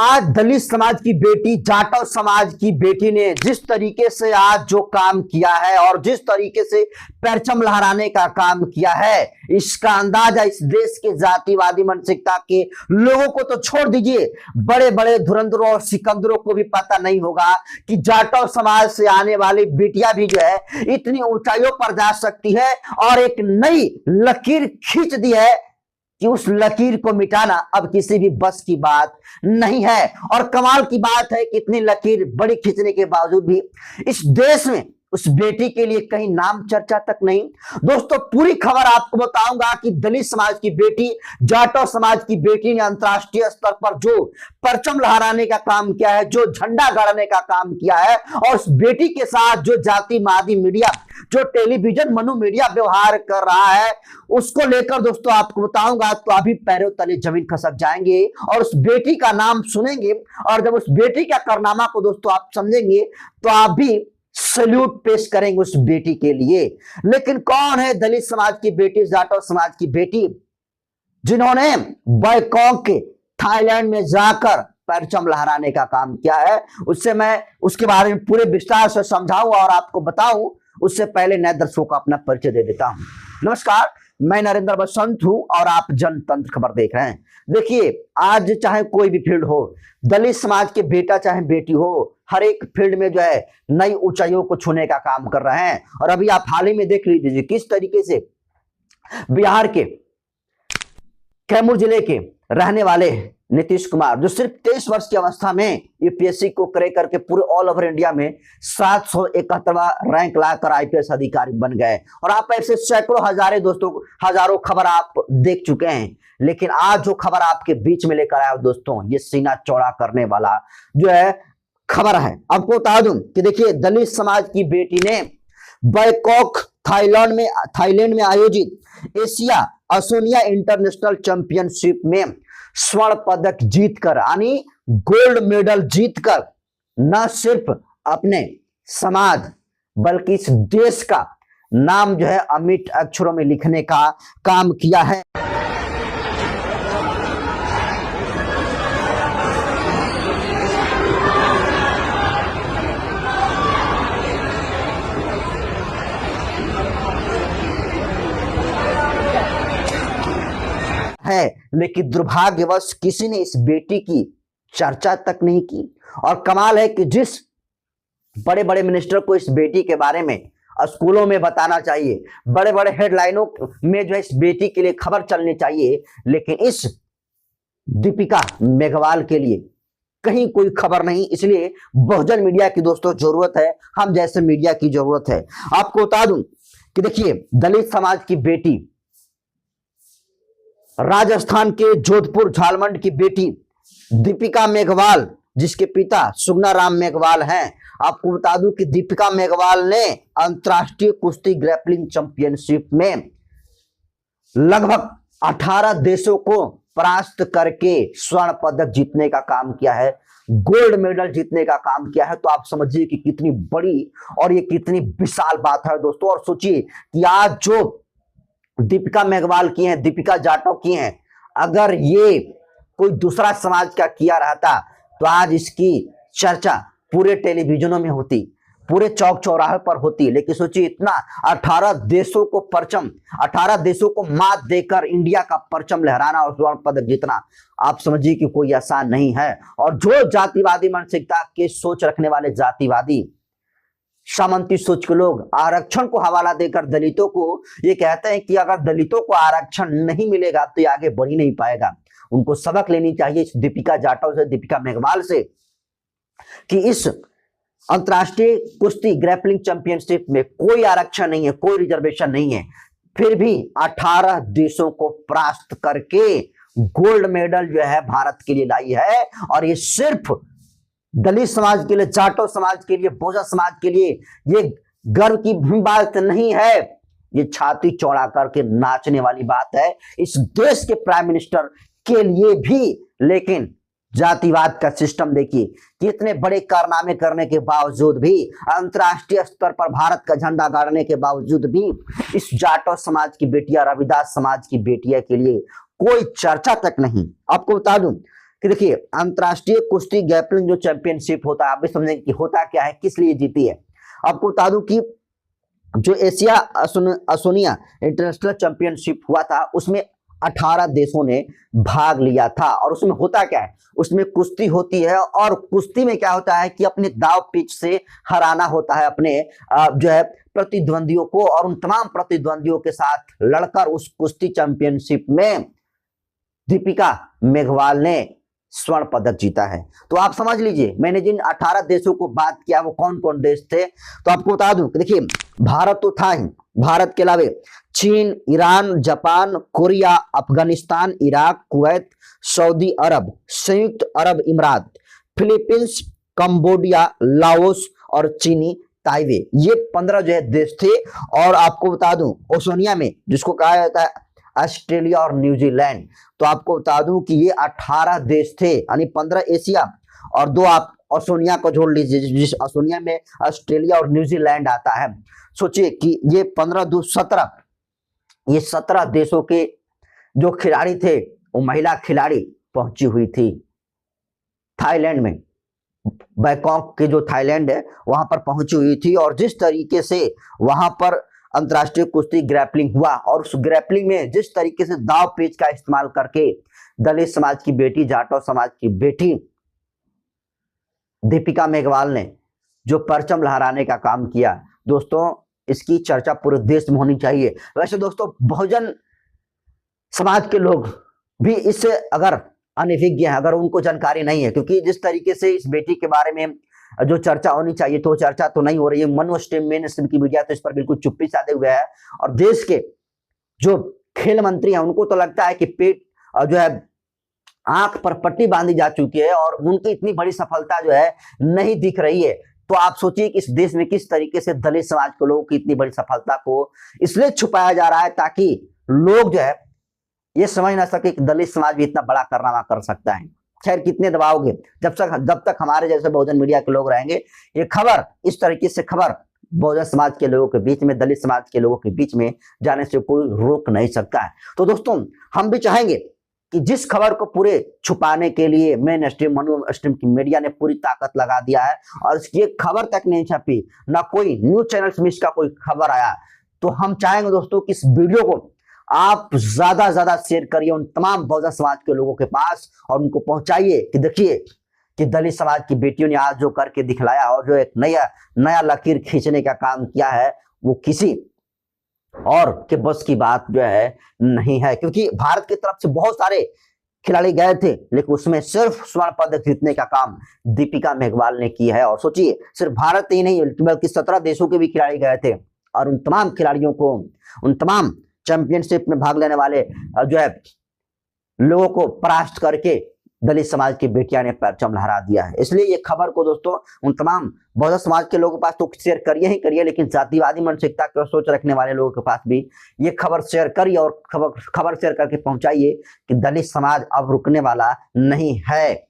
आज दलित समाज की बेटी, जाटव समाज की बेटी ने जिस तरीके से आज जो काम किया है और जिस तरीके से परचम लहराने का काम किया है, इसका अंदाजा इस देश के जातिवादी मानसिकता के लोगों को तो छोड़ दीजिए, बड़े बड़े धुरंधरों और सिकंदरों को भी पता नहीं होगा कि जाटव समाज से आने वाली बेटियां भी जो है इतनी ऊंचाइयों पर जा सकती है और एक नई लकीर खींच दी है कि उस लकीर को मिटाना अब किसी भी बस की बात नहीं है। और कमाल की बात है कि इतनी लकीर बड़ी खींचने के बावजूद भी इस देश में उस बेटी के लिए कहीं नाम चर्चा तक नहीं। दोस्तों, पूरी खबर आपको बताऊंगा कि दलित समाज की बेटी, जाटव समाज की बेटी ने अंतर्राष्ट्रीय स्तर पर जो परचम लहराने का काम किया है, जो झंडा गाड़ने का काम किया है और उस बेटी के साथ जो जातिवादी मीडिया, जो टेलीविजन मनु मीडिया व्यवहार कर रहा है, उसको लेकर दोस्तों आपको बताऊंगा तो अभी पैरों तले जमीन खसक जाएंगे और उस बेटी का नाम सुनेंगे और जब उस बेटी का कारनामा को दोस्तों आप समझेंगे तो आप भी सल्यूट पेश करेंगे उस बेटी के लिए। लेकिन कौन है दलित समाज की बेटी, जाटव समाज की बेटी, जिन्होंने बैंकॉक के थाईलैंड में जाकर परचम लहराने का काम किया है? उससे मैं उसके बारे में पूरे विस्तार से समझाऊं और आपको बताऊं, उससे पहले नए दर्शकों को अपना परिचय दे देता हूं। नमस्कार, मैं नरेंद्र बसंत हूं और आप जनतंत्र खबर देख रहे हैं। देखिए, आज चाहे कोई भी फील्ड हो, दलित समाज के बेटा चाहे बेटी हो, हर एक फील्ड में जो है नई ऊंचाइयों को छूने का काम कर रहे हैं। और अभी आप हाल ही में देख लीजिए किस तरीके से बिहार के कैमूर जिले के रहने वाले नीतीश कुमार, जो सिर्फ 23 वर्ष की अवस्था में यूपीएससी को क्रैक करके पूरे ऑल ओवर इंडिया में 771वां रैंक लाकर आईपीएस अधिकारी बन गए। और आप ऐसे सैकड़ों हजारों खबर आप देख चुके हैं, लेकिन आज जो खबर आपके बीच में लेकर आया दोस्तों, ये सीना चौड़ा करने वाला जो है खबर है। आपको बता दूं कि देखिए, दलित समाज की बेटी ने बैंकॉक थाईलैंड में आयोजित एशिया ओशिनिया इंटरनेशनल चैंपियनशिप में स्वर्ण पदक जीतकर, यानी गोल्ड मेडल जीतकर न सिर्फ अपने समाज बल्कि इस देश का नाम जो है अमिट अक्षरों में लिखने का काम किया है। लेकिन दुर्भाग्यवश किसी ने इस बेटी की चर्चा तक नहीं की। और कमाल है कि जिस बड़े बड़े मिनिस्टर को इस बेटी के बारे में स्कूलों में बताना चाहिए, बड़े बड़े हेडलाइनों में जो है इस बेटी के लिए खबर चलनी चाहिए, लेकिन इस दीपिका मेघवाल के लिए कहीं कोई खबर नहीं। इसलिए बहुजन मीडिया की दोस्तों जरूरत है, हम जैसे मीडिया की जरूरत है। आपको बता दूं कि देखिए, दलित समाज की बेटी, राजस्थान के जोधपुर झालमंड की बेटी दीपिका मेघवाल, जिसके पिता सुगना राम मेघवाल हैं। आपको बता दूं कि दीपिका मेघवाल ने अंतर्राष्ट्रीय कुश्ती ग्रैपलिंग चैंपियनशिप में लगभग 18 देशों को परास्त करके स्वर्ण पदक जीतने का काम किया है, गोल्ड मेडल जीतने का काम किया है। तो आप समझिए कि कितनी बड़ी और ये कितनी विशाल बात है दोस्तों। और सोचिए कि आज जो दीपिका मेघवाल की हैं, दीपिका जाटव की हैं, अगर ये कोई दूसरा समाज का किया रहता तो आज इसकी चर्चा पूरे टेलीविजनों में होती, पूरे चौक चौराहे पर होती। लेकिन सोचिए, इतना 18 देशों को परचम, 18 देशों को मात देकर इंडिया का परचम लहराना और स्वर्ण पदक जीतना, आप समझिए कि कोई आसान नहीं है। और जो जातिवादी मानसिकता के सोच रखने वाले जातिवादी सामंती सोच के लोग आरक्षण को हवाला देकर दलितों को ये कहते हैं कि अगर दलितों को आरक्षण नहीं मिलेगा तो ये आगे बढ़ ही नहीं पाएगा। उनको सबक लेनी चाहिए इस दीपिका जाटव से, दीपिका मेघवाल से, कि इस अंतर्राष्ट्रीय कुश्ती ग्रैपलिंग चैंपियनशिप में कोई आरक्षण नहीं है, कोई रिजर्वेशन नहीं है, फिर भी 18 देशों को परास्त करके गोल्ड मेडल जो है भारत के लिए लाई है। और ये सिर्फ दलित समाज के लिए, जाटव समाज के लिए, बहुजन समाज के लिए ये गर्व की बात नहीं है, ये छाती चौड़ा करके नाचने वाली बात है इस देश के प्राइम मिनिस्टर के लिए भी। लेकिन जातिवाद का सिस्टम देखिए, कितने बड़े कारनामे करने के बावजूद भी, अंतर्राष्ट्रीय स्तर पर भारत का झंडा गाड़ने के बावजूद भी इस जाटव समाज की बेटियां, रविदास समाज की बेटियां के लिए कोई चर्चा तक नहीं। आपको बता दूं कि देखिए अंतर्राष्ट्रीय कुश्ती ग्रैपलिंग जो चैंपियनशिप होता है, आप भी समझेंगे कि होता क्या है, किस लिए जीती है। आपको बता दूं कि जो एशिया असोनिया इंटरनेशनल चैंपियनशिप हुआ था उसमें 18 देशों ने भाग लिया था। और उसमें होता क्या है, उसमें कुश्ती होती है और कुश्ती में क्या होता है कि अपने दाव पेच से हराना होता है अपने जो है प्रतिद्वंदियों को, और उन तमाम प्रतिद्वंदियों के साथ लड़कर उस कुश्ती चैंपियनशिप में दीपिका मेघवाल ने स्वर्ण पदक जीता है। तो आप समझ लीजिए मैंने जिन 18 देशों को बात किया वो कौन कौन देश थे, तो आपको बता दूं कि देखिए भारत तो था ही, भारत के अलावा चीन, Iran, Japan, Korea, Afghanistan, Iraq, Kuwait, Saudi Arab, संयुक्त अरब इमारात, फिलीपींस, कंबोडिया, लाओस और चीनी ताइवे, ये 15 जो है देश थे। और आपको बता दूं ओशनिया में जिसको कहा जाता है ऑस्ट्रेलिया और न्यूजीलैंड, तो आपको बता दूं कि ये 18 देश थे, यानी 15 एशिया और 2 आप ओशनिया को जोड़ लीजिए, जिस ओशनिया में ऑस्ट्रेलिया और न्यूजीलैंड आता है। सोचिए कि ये 15 2 17, ये 17 देशों के जो खिलाड़ी थे वो महिला खिलाड़ी पहुंची हुई थी थाईलैंड में, बैंकॉक के जो थाईलैंड है वहां पर पहुंची हुई थी। और जिस तरीके से वहां पर अंतर्राष्ट्रीय कुश्ती ग्रैपलिंग हुआ और उस ग्रैपलिंग में जिस तरीके से दाव पेच का इस्तेमाल करके दलित समाज की बेटी, जाटव समाज की बेटी दीपिका मेघवाल ने जो परचम लहराने का काम किया, दोस्तों इसकी चर्चा पूरे देश में होनी चाहिए। वैसे दोस्तों बहुजन समाज के लोग भी इससे अगर अनभिज्ञ हैं, अगर उनको जानकारी नहीं है, क्योंकि जिस तरीके से इस बेटी के बारे में जो चर्चा होनी चाहिए तो चर्चा तो नहीं हो रही है। मेन स्ट्रीम की मीडिया तो इस पर बिल्कुल चुप्पी साधे हुए है, और देश के जो खेल मंत्री हैं उनको तो लगता है कि पेट जो है आंख पर पट्टी बांधी जा चुकी है और उनकी इतनी बड़ी सफलता जो है नहीं दिख रही है। तो आप सोचिए कि इस देश में किस तरीके से दलित समाज के लोगों की इतनी बड़ी सफलता को इसलिए छुपाया जा रहा है ताकि लोग जो है ये समझ ना सके कि दलित समाज भी इतना बड़ा कारनामा कर सकता है। खैर कितने दबाओगे, जब तक हमारे जैसे बहुजन मीडिया के लोग रहेंगे, ये खबर इस तरीके से खबर बहुजन समाज के लोगों के बीच में, दलित समाज के लोगों के बीच में जाने से कोई रोक नहीं सकता है। तो दोस्तों हम भी चाहेंगे कि जिस खबर को पूरे छुपाने के लिए मेन स्ट्रीम की मीडिया ने पूरी ताकत लगा दिया है और इसकी एक खबर तक नहीं छपी, ना कोई न्यूज चैनल्स में इसका कोई खबर आया, तो हम चाहेंगे दोस्तों कि इस वीडियो को आप ज्यादा से ज्यादा शेयर करिए उन तमाम बहुजन समाज के लोगों के पास और उनको पहुंचाइए कि देखिए कि दलित समाज की बेटियों ने आज जो करके दिखलाया और जो एक नया लकीर खींचने का काम किया है वो किसी और के बस की बात जो है नहीं है। क्योंकि भारत की तरफ से बहुत सारे खिलाड़ी गए थे लेकिन उसमें सिर्फ स्वर्ण पदक जीतने का काम दीपिका मेघवाल ने किया है। और सोचिए सिर्फ भारत ही नहीं बल्कि 17 देशों के भी खिलाड़ी गए थे और उन तमाम खिलाड़ियों को, उन तमाम चैंपियनशिप में भाग लेने वाले जो है लोगों को परास्त करके दलित समाज की बेटियां ने परचम लहरा दिया है। इसलिए ये खबर को दोस्तों उन तमाम बहुजन समाज के लोगों के पास तो शेयर करिए ही करिए, लेकिन जातिवादी मानसिकता की सोच रखने वाले लोगों के पास भी ये खबर शेयर करिए और खबर शेयर करके पहुंचाइए कि दलित समाज अब रुकने वाला नहीं है।